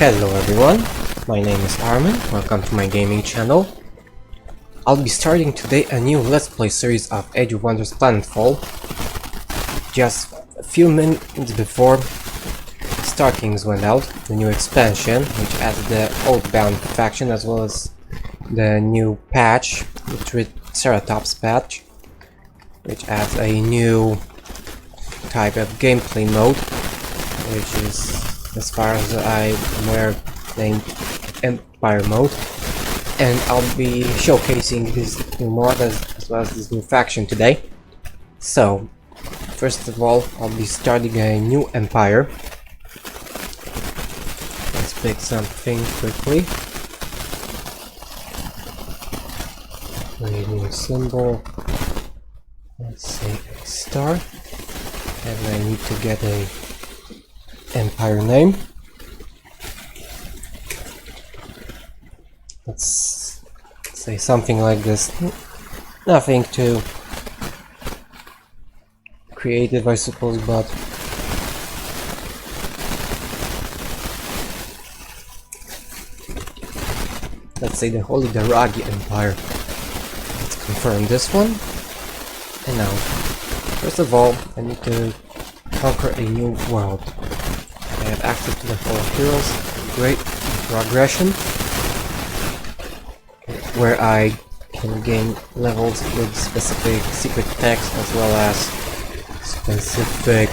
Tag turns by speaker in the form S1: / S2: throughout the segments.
S1: Hello everyone, my name is Armin, welcome to my gaming channel. I'll be starting today a new Let's Play series of Age of Wonders Planetfall. Just a few minutes before Star Kings went out, the new expansion, which adds the Oathbound faction as well as the new patch, the Triceratops patch, which adds a new type of gameplay mode, which is, as far as I'm aware, named Empire mode, and I'll be showcasing this new mod as well as this new faction today. So, first of all, I'll be starting a new Empire. Let's pick something quickly. Create a new symbol. Let's say a star, and I need to get a Empire name. Let's say something like this. Nothing too creative, I suppose, but let's say the Holy Daragi Empire. Let's confirm this one. And now, first of all, I need to conquer a new world. I have access to the Hall of Heroes, great progression, where I can gain levels with specific secret texts as well as specific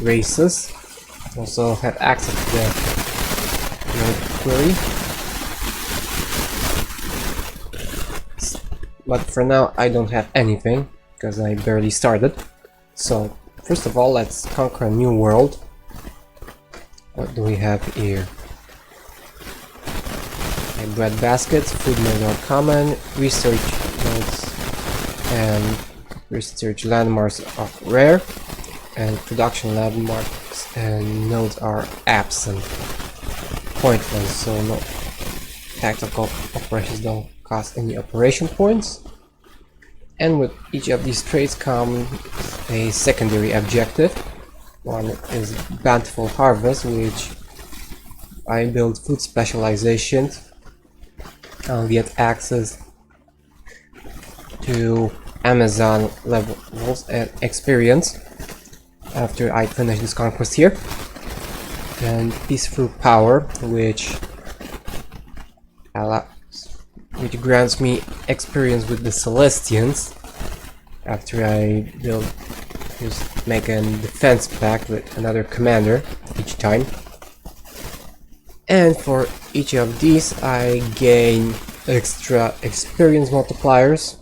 S1: races. Also have access to the node query. But for now I don't have anything because I barely started. So first of all, let's conquer a new world. What do we have here? Bread baskets, food nodes are common, research nodes and research landmarks are rare, and production landmarks and nodes are absent. Pointless, so no tactical operations don't cost any operation points. And with each of these traits comes a secondary objective. One is Bountiful Harvest, which I build food specializations. I'll get access to Amazon levels and experience after I finish this conquest here. And Peaceful Power, which grants me experience with the Celestians after I just make a defense pact with another commander each time. And for each of these I gain extra experience multipliers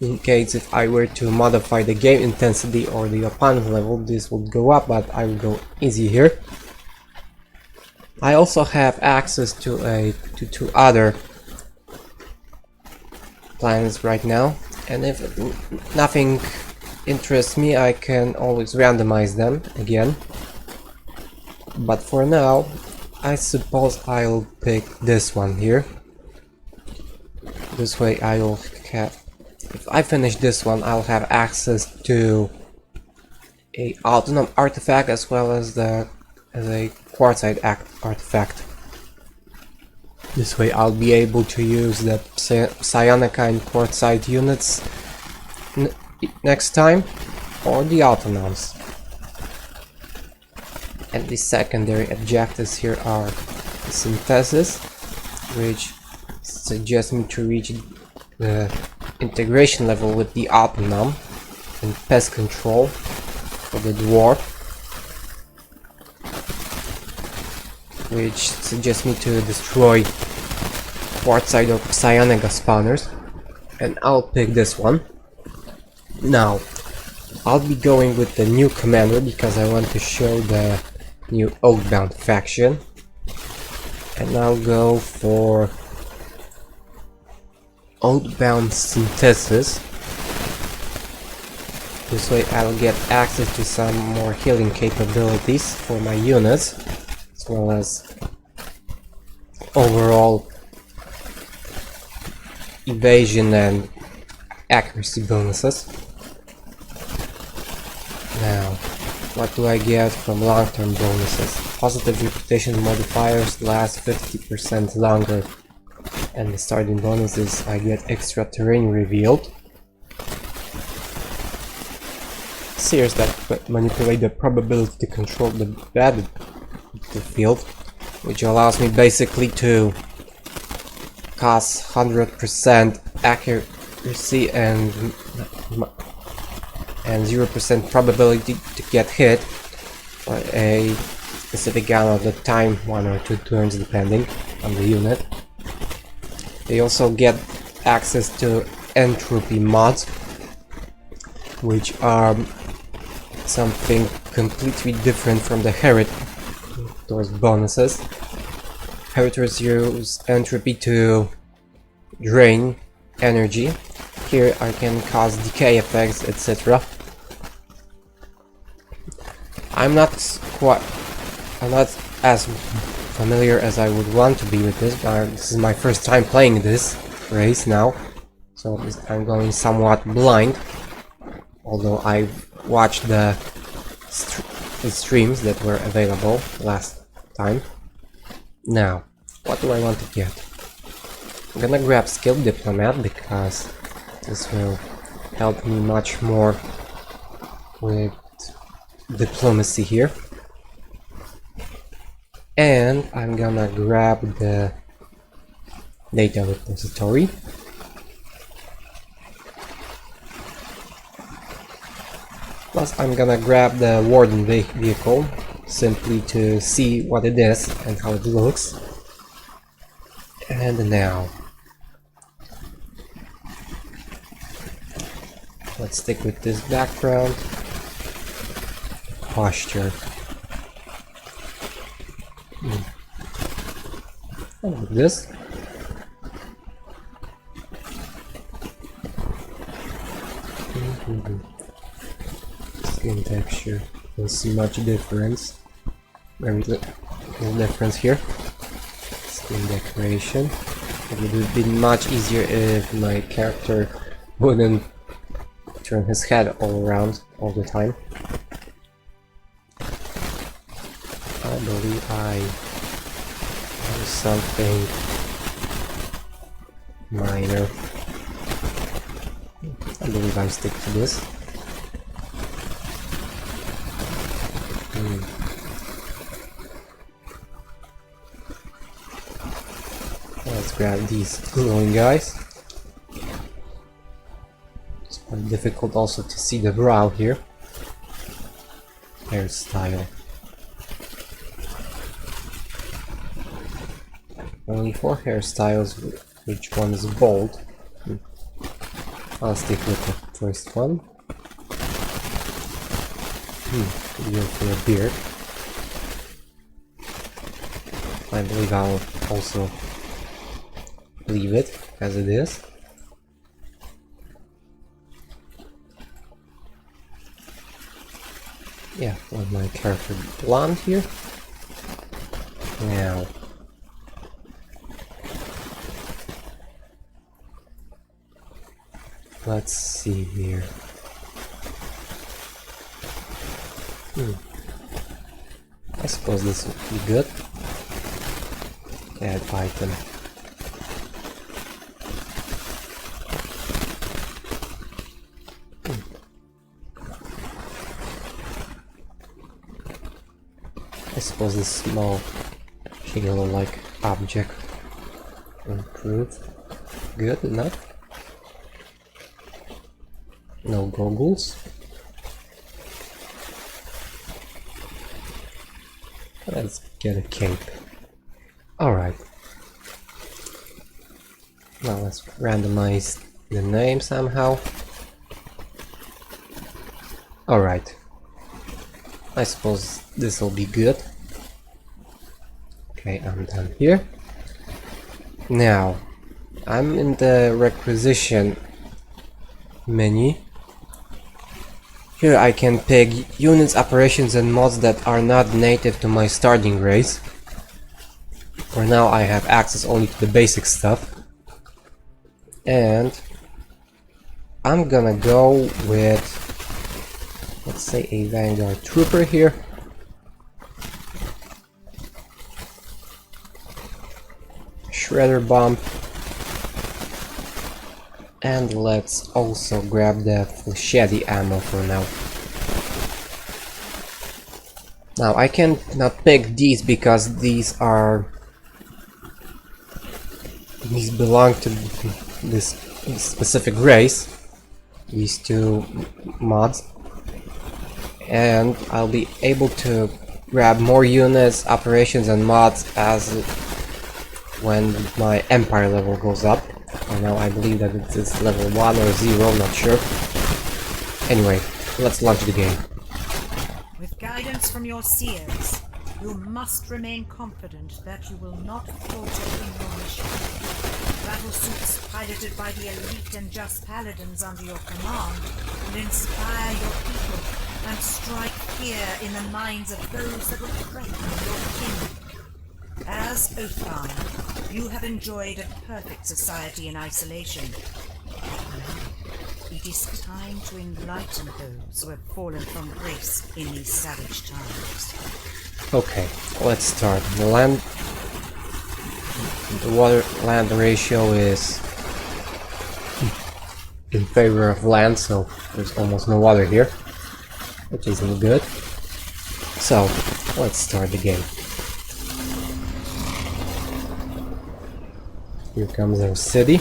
S1: in case if I were to modify the game intensity or the opponent level, this would go up, but I will go easy here. I also have access to two other planets right now, and if nothing interests me I can always randomize them again. But for now, I suppose I'll pick this one here. This way I'll have, if I finish this one, I'll have access to a autonomous artifact as well as a quartzite artifact. This way I'll be able to use the psionica and quartzite units next time, or the autonoms. And the secondary objectives here are the synthesis, which suggests me to reach the integration level with the autonom, and pest control for the dwarf, which suggests me to destroy quartzite or psionica spawners, and I'll pick this one. Now I'll be going with the new commander because I want to show the new Oathbound faction, and I'll go for Oathbound Synthesis. This way I'll get access to some more healing capabilities for my units, as well as overall evasion and accuracy bonuses. Now, What do I get from long-term bonuses? Positive reputation modifiers last 50% longer. And the starting bonuses, I get extra terrain revealed. Seers that manipulate the probability to control the battlefield, which allows me basically to cast 100% accuracy and 0% probability to get hit for a specific amount of the time, 1 or 2 turns depending on the unit. They also get access to entropy mods, which are something completely different from the Heritors bonuses. Heritors use entropy to drain energy. Here I can cause decay effects, etc. I'm not as familiar as I would want to be with this, but this is my first time playing this race now, so I'm going somewhat blind, although I've watched the streams that were available last time. Now, what do I want to get? I'm gonna grab Skilled Diplomat because this will help me much more with diplomacy here. And I'm gonna grab the data repository. Plus I'm gonna grab the Warden vehicle simply to see what it is and how it looks. And now let's stick with this background. Posture. Like this. Skin texture. Don't see much difference. Very little difference here. Skin decoration. It would have been much easier if my character wouldn't turn his head all around all the time. I believe I have something minor. I believe I stick to this. Let's grab these glowing guys. It's quite difficult also to see the brow here. Hairstyle. Only 4 hairstyles, which one is bold. I'll stick with the first one. Could go for a beard. I believe I'll also leave it as it is. Yeah, want my character blonde here. Now, let's see here. I suppose this would be good. Add item. I suppose this small halo-like object improved. Good enough. No goggles. Let's get a cape. Alright. Now let's randomize the name somehow. Alright. I suppose this will be good. Okay, I'm done here. Now, I'm in the requisition menu. Here I can pick units, operations and mods that are not native to my starting race. For now I have access only to the basic stuff. And I'm gonna go with let's say a Vanguard Trooper here. Shredder Bomb. And let's also grab the Flechette ammo for now. Now I cannot pick these because these belong to this specific race, these two mods, and I'll be able to grab more units, operations and mods as when my Empire level goes up. And now I believe that it is level 1 or 0, not sure. Anyway, let's launch the game.
S2: With guidance from your seers, you must remain confident that you will not falter in your mission. Battlesuits piloted by the elite and just paladins under your command will inspire your people and strike fear in the minds of those that will threaten your kingdom. As Oathbound, you have enjoyed a perfect society in isolation. It is time to enlighten those who have fallen from grace in these savage times.
S1: Okay, let's start. The water-land ratio is in favor of land, so there's almost no water here, which isn't good. So, let's start the game. Here comes our city.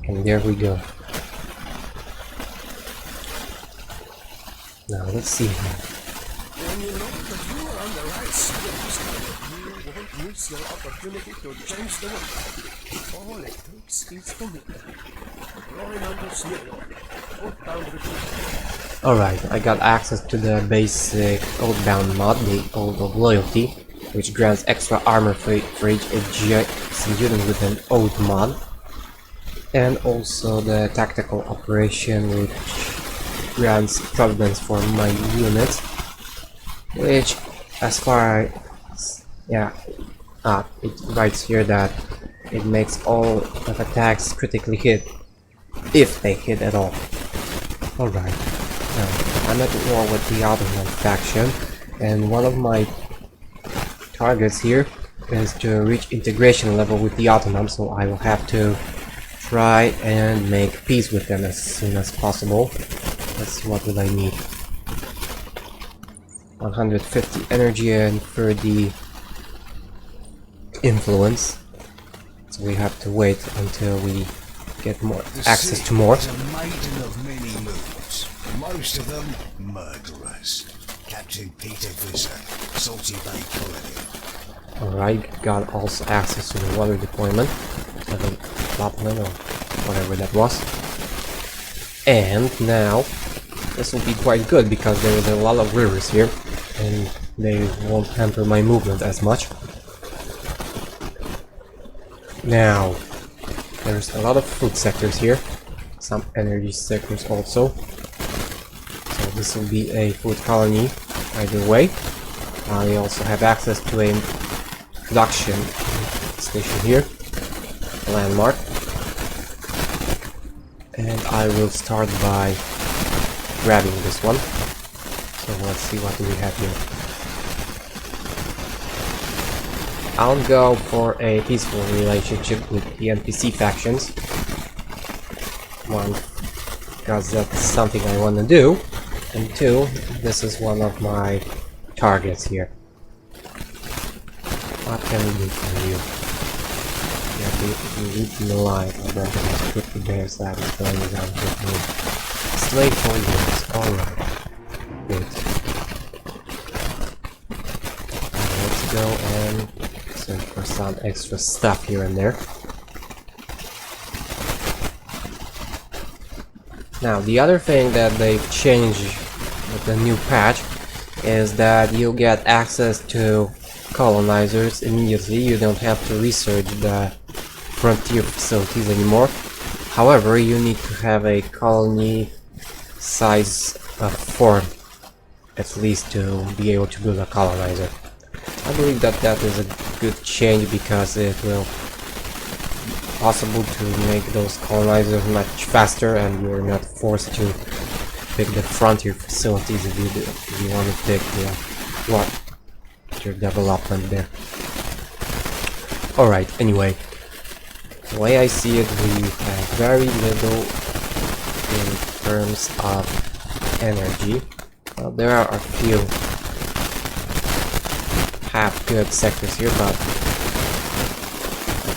S1: And there we go. Now let's see here.
S3: When you know that you are on the right side, you won't miss your opportunity to change the world. All it takes is commitment. Growing under snow. Oathbound recruit.
S1: Alright, I got access to the basic Oathbound mod, the Oath of Loyalty, which grants extra armor for each adjacent unit with an Oath mod. And also the Tactical Operation, which grants Providence for my units, which as far as it writes here that it makes all of attacks critically hit, if they hit at all. Alright, I'm at war with the Ottoman faction, and one of my targets here is to reach integration level with the Ottoman, so I will have to try and make peace with them as soon as possible. Let's see, what will I need? 150 energy and 30 influence. So we have to wait until we get more access to more.
S4: A maiden of many moods, most of them murderers. Captain Peter Visser, Salty Bay Colony.
S1: Alright, got also access to the water deployment. Development or whatever that was. And now this will be quite good because there is a lot of rivers here and they won't hamper my movement as much. Now there's a lot of food sectors here, some energy sectors also, so this will be a food colony either way. I also have access to a production station here, a landmark, and I will start by grabbing this one. So let's see, what do we have here. I'll go for a peaceful relationship with the NPC factions. One, because that's something I want to do, and two, this is one of my targets here. What can we do for you? Yeah, we need to alive. I don't think I put the bears that is going down with me. Slave for years, alright. Good. Let's go and search for some extra stuff here and there. Now, the other thing that they've changed with the new patch is that you get access to colonizers immediately. You don't have to research the frontier facilities anymore. However, you need to have a colony size of 4 at least to be able to build a colonizer. I believe that that is a good change because it will possible to make those colonizers much faster, and you're not forced to pick the frontier facilities if you want to pick your development there. Alright, anyway, the way I see it, we have very little in terms of energy. Well, there are a few half-good sectors here, but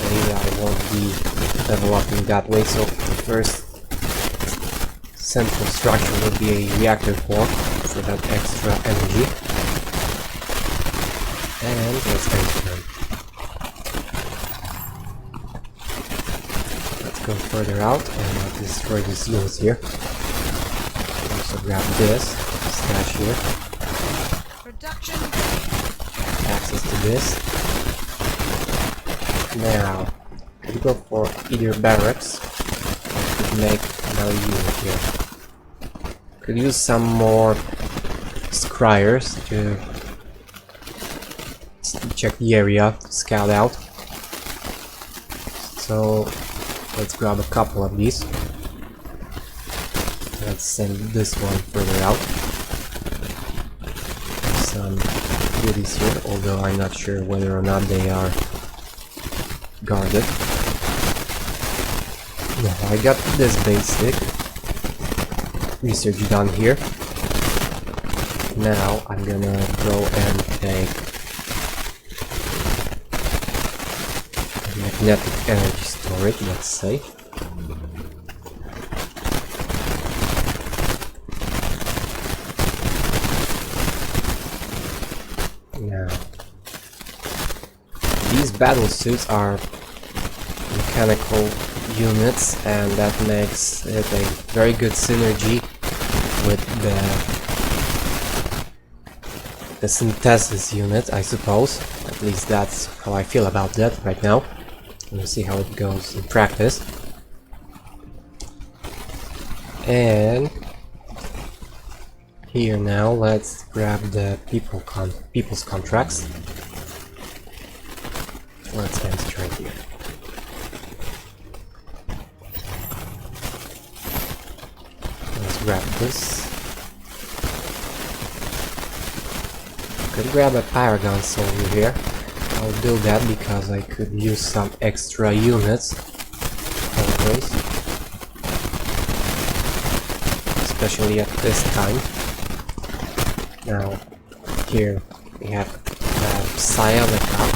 S1: I won't be developing that way, so the first central structure will be a reactor core for that extra energy. And let's enter. Let's go further out and destroy these units here. Also grab this, stash here.
S2: Production.
S1: Access to this. Now, could go for either barracks, or could make another unit here. Could use some more scryers to check the area, scout out. So let's grab a couple of these. Let's send this one further out. Some goodies here, although I'm not sure whether or not they are guarded. Now I got this basic research done here. Now I'm gonna go and take magnetic energy storage, let's say. Now, these battle suits are mechanical units, and that makes it a very good synergy with the synthesis unit, I suppose. At least that's how I feel about that right now. We'll see how it goes in practice. And here now, let's grab the people's contracts. Let's end straight here. Let's grab this. Could grab a Paragon soldier here. I'll do that because I could use some extra units always, especially at this time. Now, here we have Psionica,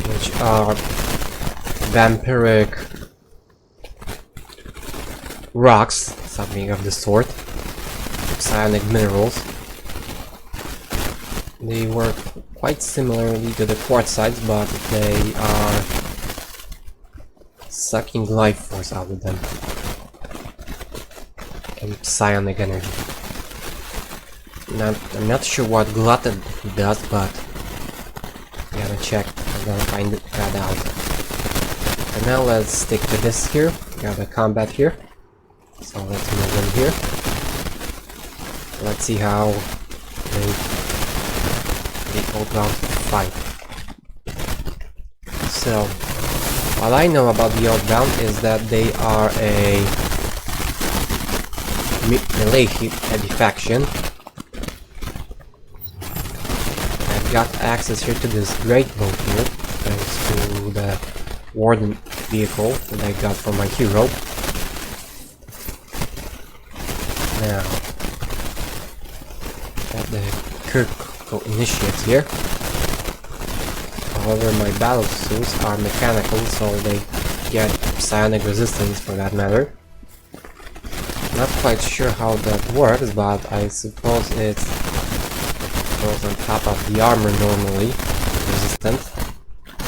S1: which are vampiric rocks, something of the sort, psionic minerals. They work quite similarly to the quartzites, but they are sucking life force out of them and psionic energy. I'm not sure what Glutton does, but I gotta check. I'm gonna find that out. And now let's stick to this here. We got a combat here, so let's move in here. Let's see how they all round fight. So, what I know about the Outbound is that they are a melee heavy faction. I've got access here to this great boat here, thanks to the Warden vehicle that I got from my hero. Now, got the Kirko initiates here. However, my battle suits are mechanical, so they get psionic resistance for that matter. Not quite sure how that works, but I suppose it goes on top of the armor normally, resistant.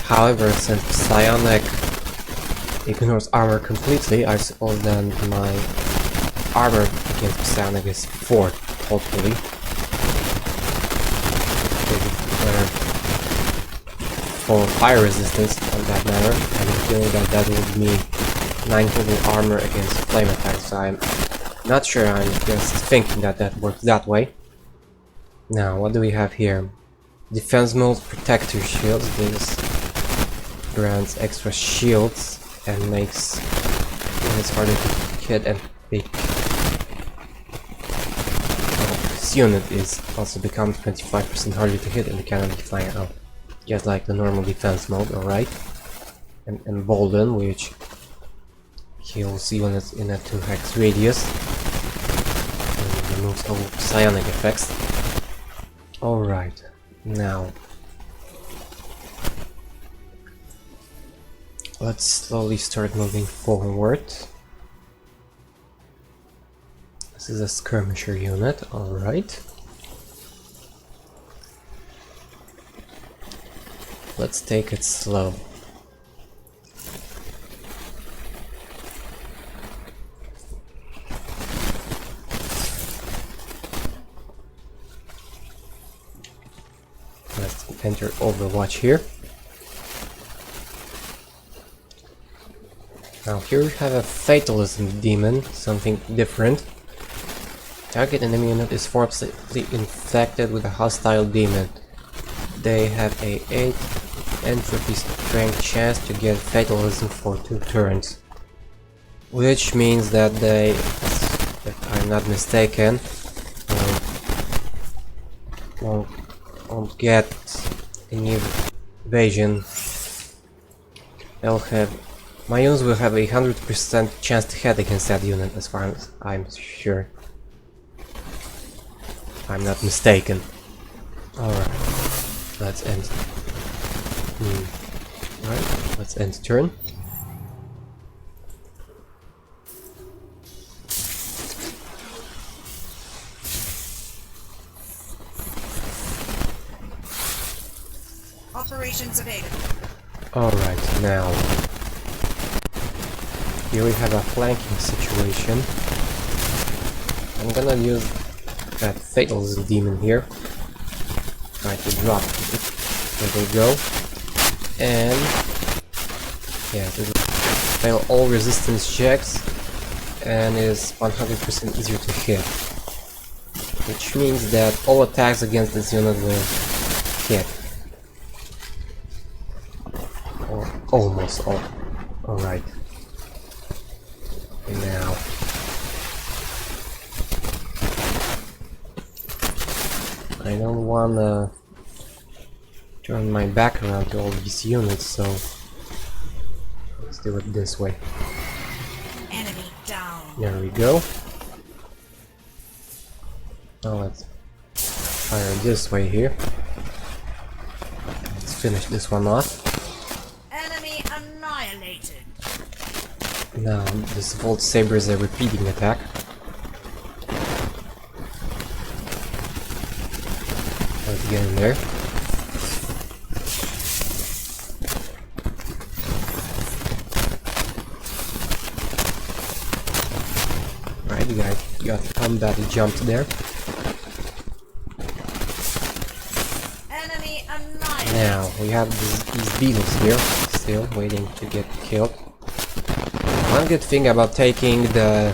S1: However, since psionic ignores armor completely, I suppose then my armor against psionic is 4, hopefully. For fire resistance on that matter, and I feel that that would mean 9 total armor against flame attacks, so I'm not sure, I'm just thinking that that works that way. Now, what do we have here? Defense modes, protector shields. This grants extra shields and makes it harder to hit and pick. This unit is also becomes 25% harder to hit and cannot be fired out. Just like the normal defense mode, alright. And Embolden, which kills units in a 2 hex radius and removes all psionic effects. Alright, now let's slowly start moving forward. This is a skirmisher unit, alright. Let's take it slow. Let's enter Overwatch here. Now here we have a Fatalism Demon, something different. Target enemy unit is forcibly infected with a hostile demon. They have a 8 entropy strength chance to get Fatalism for 2 turns. Which means that they, if I'm not mistaken, won't get any evasion. They'll have... My units will have a 100% chance to hit against that unit, as far as I'm sure. If I'm not mistaken. Alright, let's end. Alright, let's end turn.
S2: Operations available.
S1: Alright, now here we have a flanking situation. I'm gonna use that Fatalism Demon here. Try to drop it. There we go. And yeah, it will fail all resistance checks and is 100% easier to hit. Which means that all attacks against this unit will hit. Or almost all. Alright. Now I don't wanna turn my back around to all these units, so let's do it this way.
S2: Enemy down.
S1: There we go. Now let's fire this way here. Let's finish this one off.
S2: Enemy annihilated.
S1: Now this Volt Saber is a repeating attack. Let's get in there. Right, you got the combat jumped there.
S2: Enemy annihilated.
S1: Now we have these beetles here, still waiting to get killed. One good thing about taking the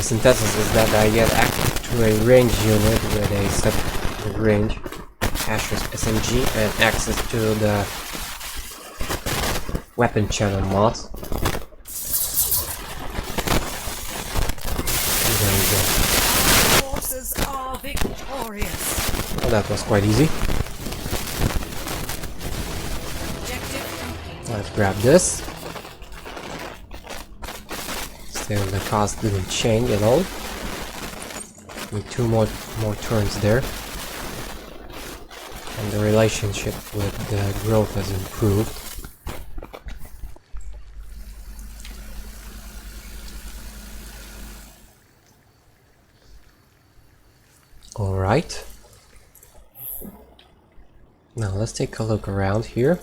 S1: synthesis is that I get access to a range unit with a set range, Asher's SMG, and access to the weapon channel mod. There we go.
S2: Forces are victorious.
S1: Well, that was quite easy.
S2: Objective complete.
S1: Let's grab this. Still, the cost didn't change at all. Need 2 more turns there. And the relationship with the growth has improved. Alright. Now let's take a look around here.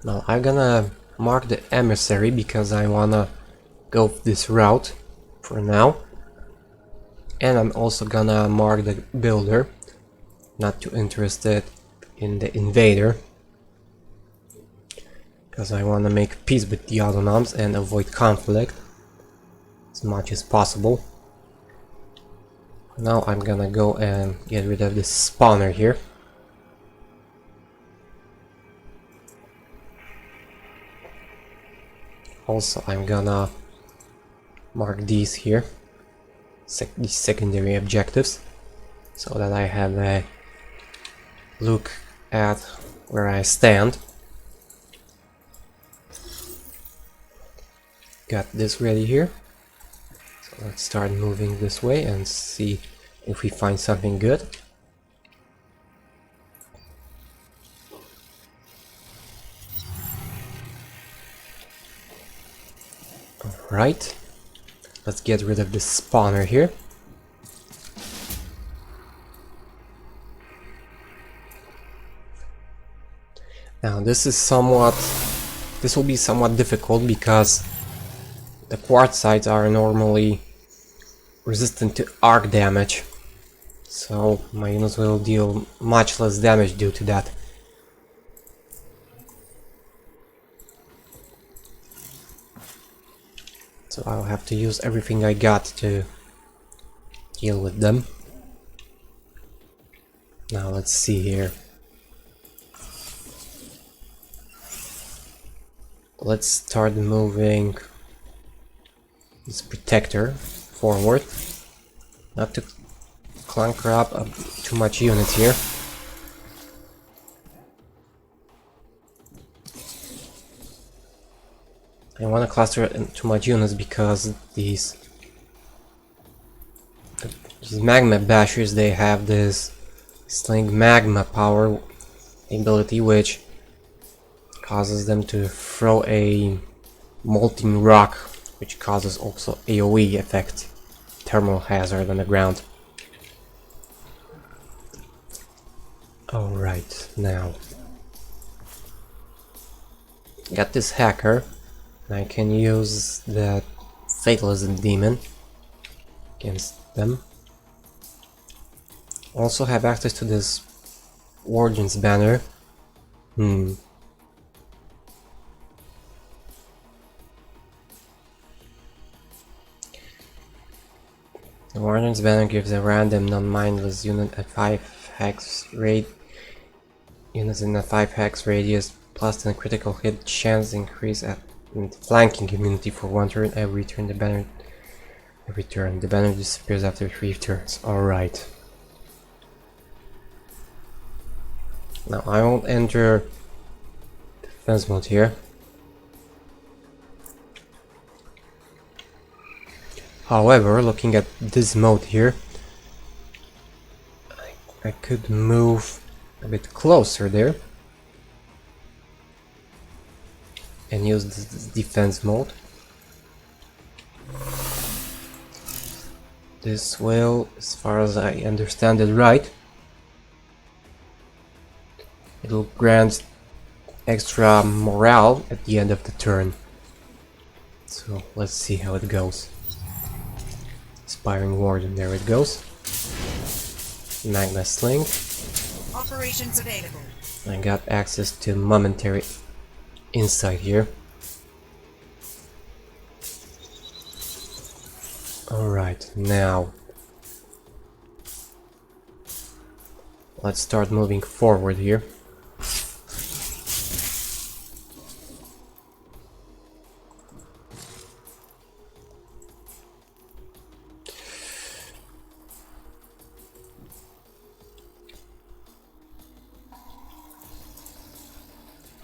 S1: Now I'm gonna mark the emissary because I wanna go this route for now. And I'm also gonna mark the builder. Not too interested in the invader, because I wanna make peace with the Autonoms and avoid conflict. as much as possible. Now I'm gonna go and get rid of this spawner here. Also, I'm gonna mark these here, these secondary objectives, so that I have a look at where I stand. Got this ready here, so let's start moving this way and see if we find something good. Right, let's get rid of this spawner here. Now this will be somewhat difficult because the quartzites are normally resistant to arc damage, so my units will deal much less damage due to that. So I'll have to use everything I got to deal with them. Now let's see here. Let's start moving this protector forward. Not to clunker up too much units here. I want to cluster too much units because these magma bashers, they have this sling magma power ability, which causes them to throw a molten rock, which causes also AoE effect, thermal hazard on the ground. Alright, now got this hacker, and I can use that fatalism demon against them. Also have access to this Warden's banner. The Warden's banner gives a random non-mindless unit at 5 hex rate. Units in a 5 hex radius plus 10 critical hit chance increase at flanking immunity for 1 turn. Every turn the banner disappears after 3 turns. Alright. Now I won't enter defense mode here. However, looking at this mode here, I could move a bit closer there and use this defense mode. This will, as far as I understand it right, it will grant extra morale at the end of the turn. So let's see how it goes. Inspiring Warden, there it goes. Magma Sling.
S2: Operations available.
S1: I got access to momentary insight here. Alright, now let's start moving forward here.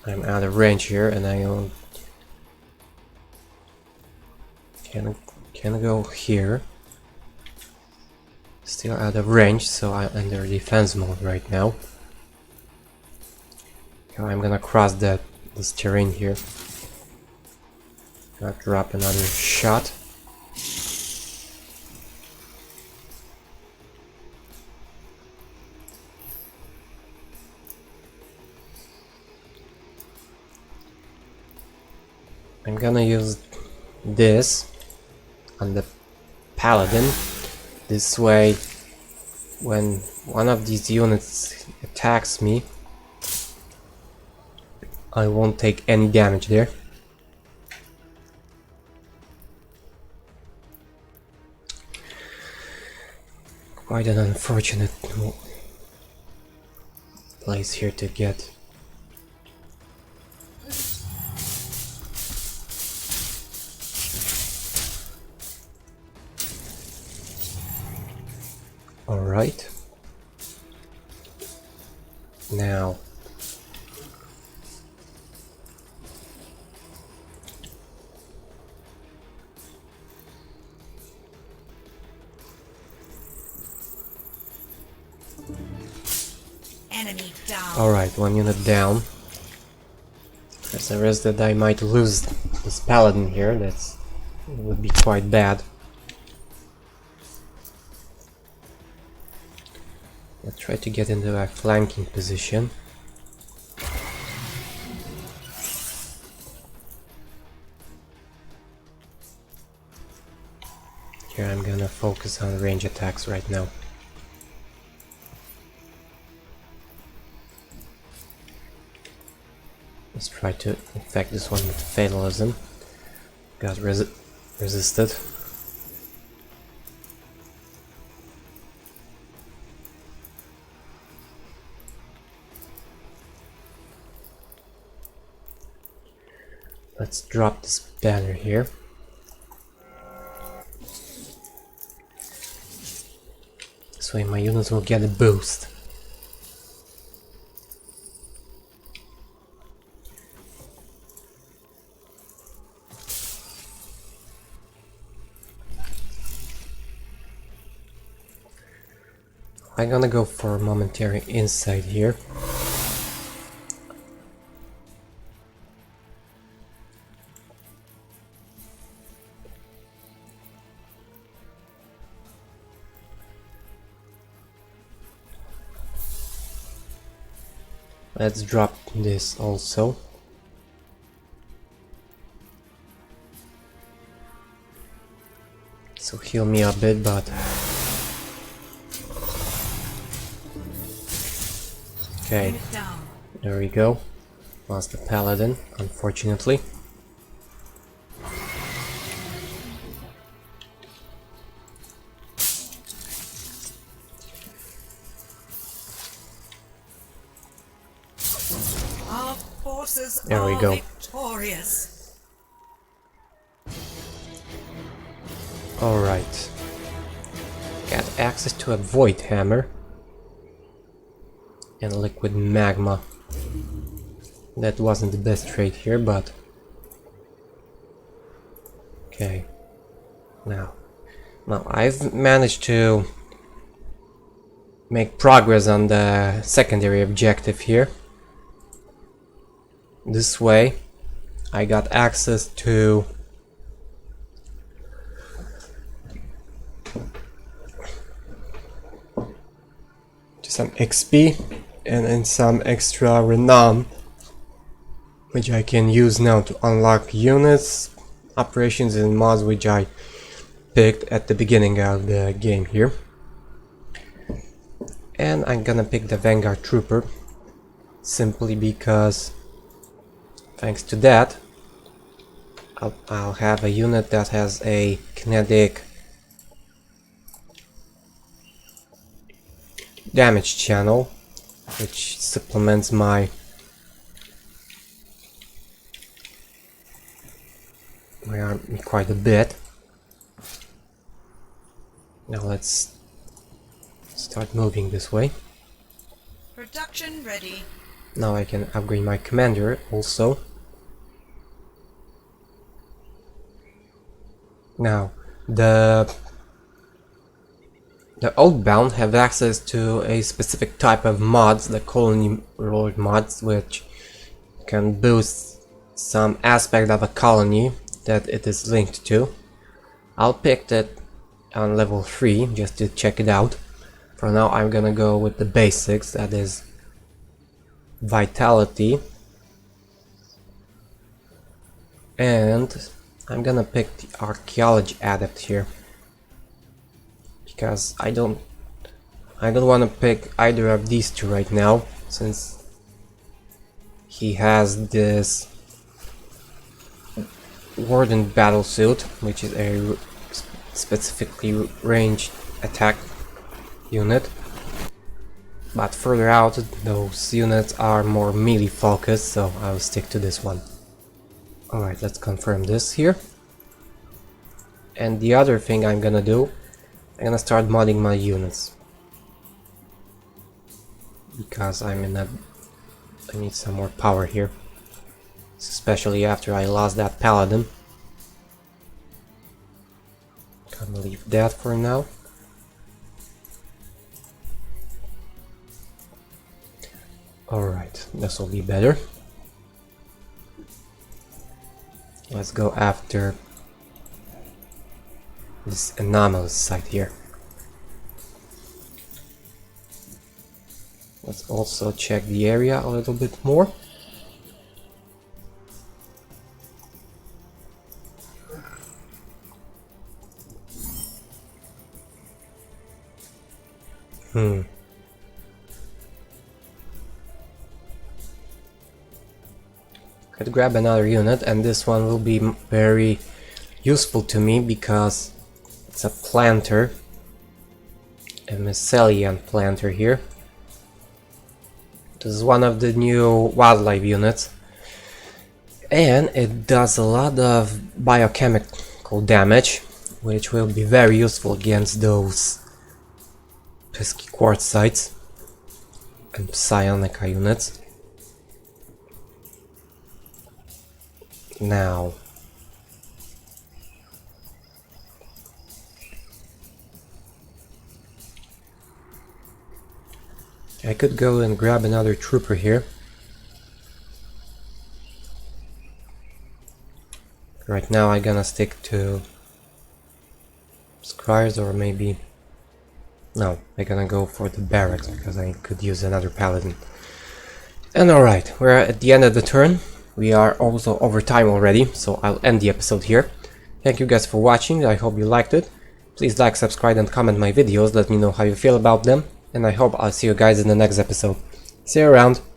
S1: I'm out of range here, and I can go here. Still out of range, so I'm under defense mode right now. Okay, I'm gonna cross this terrain here. Gonna drop another shot. I'm gonna use this on the paladin. This way, when one of these units attacks me, I won't take any damage there. Quite an unfortunate place here to get. Alright. Now.
S2: Enemy down.
S1: Alright, 1 unit down. There's a risk that I might lose this paladin here. That would be quite bad. Let's try to get into a flanking position. Here I'm gonna focus on range attacks right now. Let's try to infect this one with fatalism. Got resisted. Let's drop this banner here. This way my units will get a boost. I'm gonna go for a momentary insight here. Let's drop this also. So heal me a bit, but okay,
S2: Down.
S1: there we go. Lost the paladin, unfortunately.
S2: Our forces
S1: There we
S2: are
S1: go.
S2: victorious.
S1: Alright. Got access to a void hammer and liquid magma. That wasn't the best trade here, but okay. Now I've managed to make progress on the secondary objective here. This way I got access to some XP and some extra renown, which I can use now to unlock units, operations and mods which I picked at the beginning of the game here. And I'm gonna pick the Vanguard Trooper simply because thanks to that I'll have a unit that has a kinetic damage channel, which supplements my army quite a bit. Now let's start moving this way.
S2: Production ready.
S1: Now I can upgrade my commander also. Now the Oathbound have access to a specific type of mods, the colony road mods, which can boost some aspect of a colony that it is linked to. I'll pick that on level 3 just to check it out. For now I'm gonna go with the basics, that is Vitality, and I'm gonna pick the Archaeology Adept here because I don't want to pick either of these two right now, since he has this Warden Battlesuit, which is a specifically ranged attack unit. But further out, those units are more melee focused, so I will stick to this one. Alright, let's confirm this here. And the other thing I'm gonna do, I'm gonna start modding my units. Because I need some more power here. Especially after I lost that paladin. Gonna leave that for now. Alright, this will be better. Let's go after this anomalous site here. Let's also check the area a little bit more. Could grab another unit, and this one will be very useful to me because it's a planter, a mycelium planter here. This is one of the new wildlife units, and it does a lot of biochemical damage, which will be very useful against those pesky quartzites and psionica units. Now, I could go and grab another trooper here. Right now I'm gonna stick to Scryers, or maybe... No, I'm gonna go for the barracks because I could use another paladin. And alright, we're at the end of the turn. We are also over time already, so I'll end the episode here. Thank you guys for watching, I hope you liked it. Please like, subscribe and comment my videos, let me know how you feel about them. And I hope I'll see you guys in the next episode. See you around!